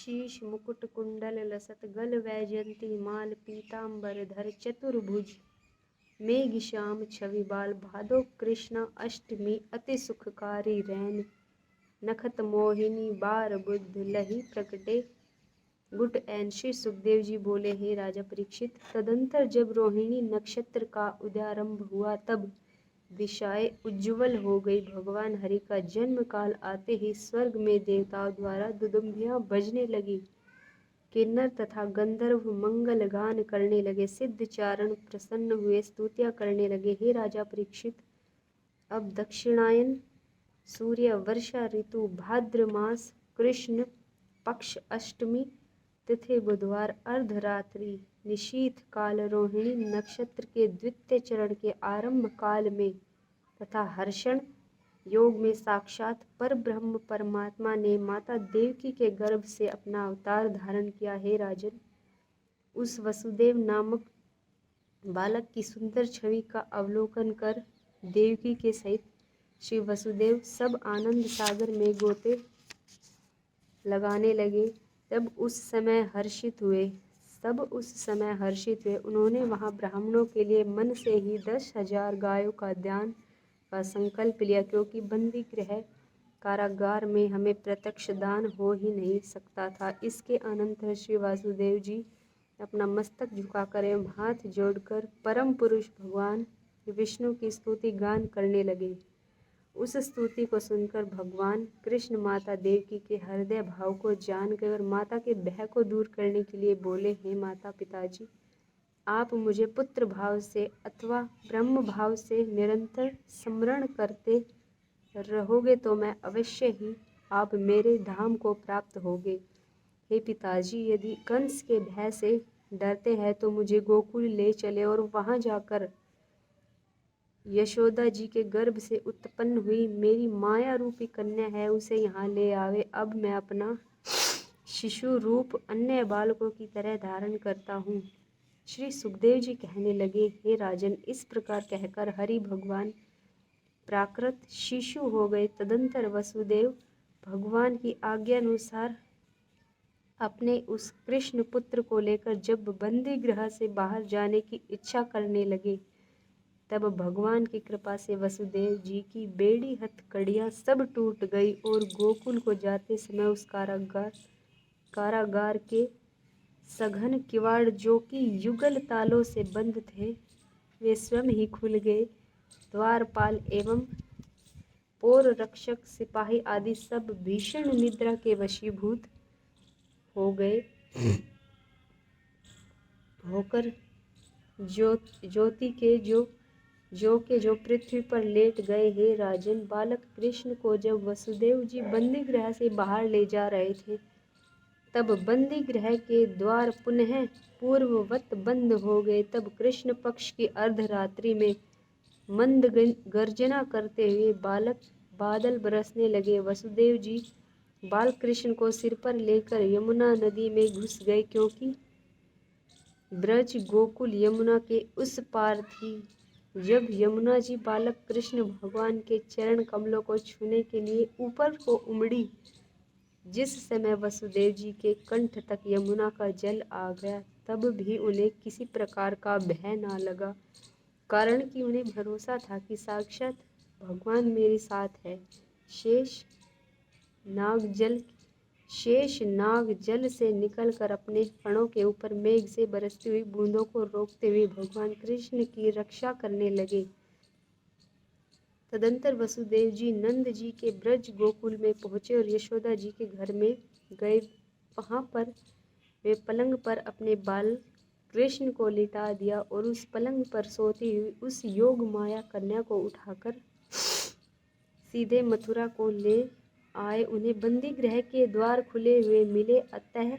शीश मुकुट कुंडल लसत गल वैजयंती माल पीताम्बर धर चतुर्भुज मेघ श्याम छवि बाल भादो कृष्णा अष्टमी अति सुखकारी रैन नखत मोहिनी बार बुद्ध लही प्रकटे गुट एन। श्री सुखदेव जी बोले, हे राजा परीक्षित, तदंतर जब रोहिणी नक्षत्र का उदयारंभ हुआ तब दिशाएं उज्ज्वल हो गई। भगवान हरि का जन्म काल आते ही स्वर्ग में देवताओं द्वारा दुदुम्बियां बजने लगी। किन्नर तथा गंधर्व मंगल गान करने लगे। सिद्ध चारण प्रसन्न हुए, स्तुतियां करने लगे। हे राजा परीक्षित, अब दक्षिणायन सूर्य वर्षा ऋतु भाद्र मास कृष्ण पक्ष अष्टमी तिथि बुधवार अर्धरात्रि निशीथ काल रोहिणी नक्षत्र के द्वितीय चरण के आरंभ काल में तथा हर्षण योग में साक्षात पर ब्रह्म परमात्मा ने माता देवकी के गर्भ से अपना अवतार धारण किया। हे राजन, उस वसुदेव नामक बालक की सुंदर छवि का अवलोकन कर देवकी के सहित श्री वसुदेव सब आनंद सागर में गोते लगाने लगे। सब उस समय हर्षित हुए। उन्होंने वहां ब्राह्मणों के लिए मन से ही 10,000 गायों का दान का संकल्प लिया, क्योंकि बंदी गृह कारागार में हमें प्रत्यक्ष दान हो ही नहीं सकता था। इसके अनंतर श्री वासुदेव जी अपना मस्तक झुकाकर एवं हाथ जोड़कर परम पुरुष भगवान विष्णु की स्तुति गान करने लगे। उस स्तुति को सुनकर भगवान कृष्ण माता देवकी के हृदय भाव को जान गए और माता के भय को दूर करने के लिए बोले, हे माता पिताजी, आप मुझे पुत्र भाव से अथवा ब्रह्म भाव से निरंतर स्मरण करते रहोगे तो मैं अवश्य ही आप मेरे धाम को प्राप्त होगे। हे पिताजी, यदि कंस के भय से डरते हैं तो मुझे गोकुल ले चले और वहां जाकर यशोदा जी के गर्भ से उत्पन्न हुई मेरी माया रूपी कन्या है, उसे यहाँ ले आवे। अब मैं अपना शिशु रूप अन्य बालकों की तरह धारण करता हूँ। श्री सुखदेव जी कहने लगे, हे राजन, इस प्रकार कहकर हरि भगवान प्राकृत शिशु हो गए। तदंतर वसुदेव भगवान की आज्ञा अनुसार अपने उस कृष्ण पुत्र को लेकर जब बंदी गृह से बाहर जाने की इच्छा करने लगे, तब भगवान की कृपा से वसुदेव जी की बेड़ी हथकड़ियाँ सब टूट गई और गोकुल को जाते समय उस कारागार के सघन किवाड़ जो कि युगल तालों से बंद थे, वे स्वयं ही खुल गए। द्वारपाल एवं पोर रक्षक सिपाही आदि सब भीषण निद्रा के वशीभूत हो गए होकर ज्योति के जो पृथ्वी पर लेट गए। हे राजन, बालक कृष्ण को जब वसुदेव जी बंदी गृह से बाहर ले जा रहे थे, तब बंदी गृह के द्वार पुनः पूर्ववत बंद हो गए। तब कृष्ण पक्ष की अर्धरात्रि में मंद गर्जना करते हुए बादल बरसने लगे। वसुदेव जी बाल कृष्ण को सिर पर लेकर यमुना नदी में घुस गए, क्योंकि ब्रज गोकुल यमुना के उस पार थी। जब यमुना जी बालक कृष्ण भगवान के चरण कमलों को छूने के लिए ऊपर को उमड़ी, जिस समय वसुदेव जी के कंठ तक यमुना का जल आ गया, तब भी उन्हें किसी प्रकार का भय ना लगा, कारण कि उन्हें भरोसा था कि साक्षात भगवान मेरे साथ है। शेष नाग जल से निकलकर अपने फणों के ऊपर मेघ से बरसती हुई बूंदों को रोकते हुए भगवान कृष्ण की रक्षा करने लगे। तदंतर वसुदेव जी नंद जी के ब्रज गोकुल में पहुँचे और यशोदा जी के घर में गए। वहाँ पर वे पलंग पर अपने बाल कृष्ण को लिटा दिया और उस पलंग पर सोती हुई उस योग माया कन्या को उठाकर सीधे मथुरा को ले आए। उन्हें बंदी गृह के द्वार खुले हुए मिले, अतः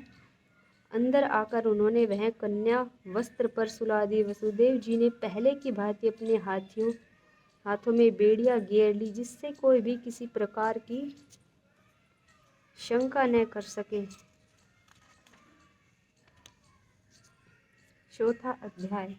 अंदर आकर उन्होंने वह कन्या वस्त्र पर सुला दी। वसुदेव जी ने पहले की भांति अपने हाथों में बेड़ियां घेर ली, जिससे कोई भी किसी प्रकार की शंका न कर सके। चौथा अध्याय।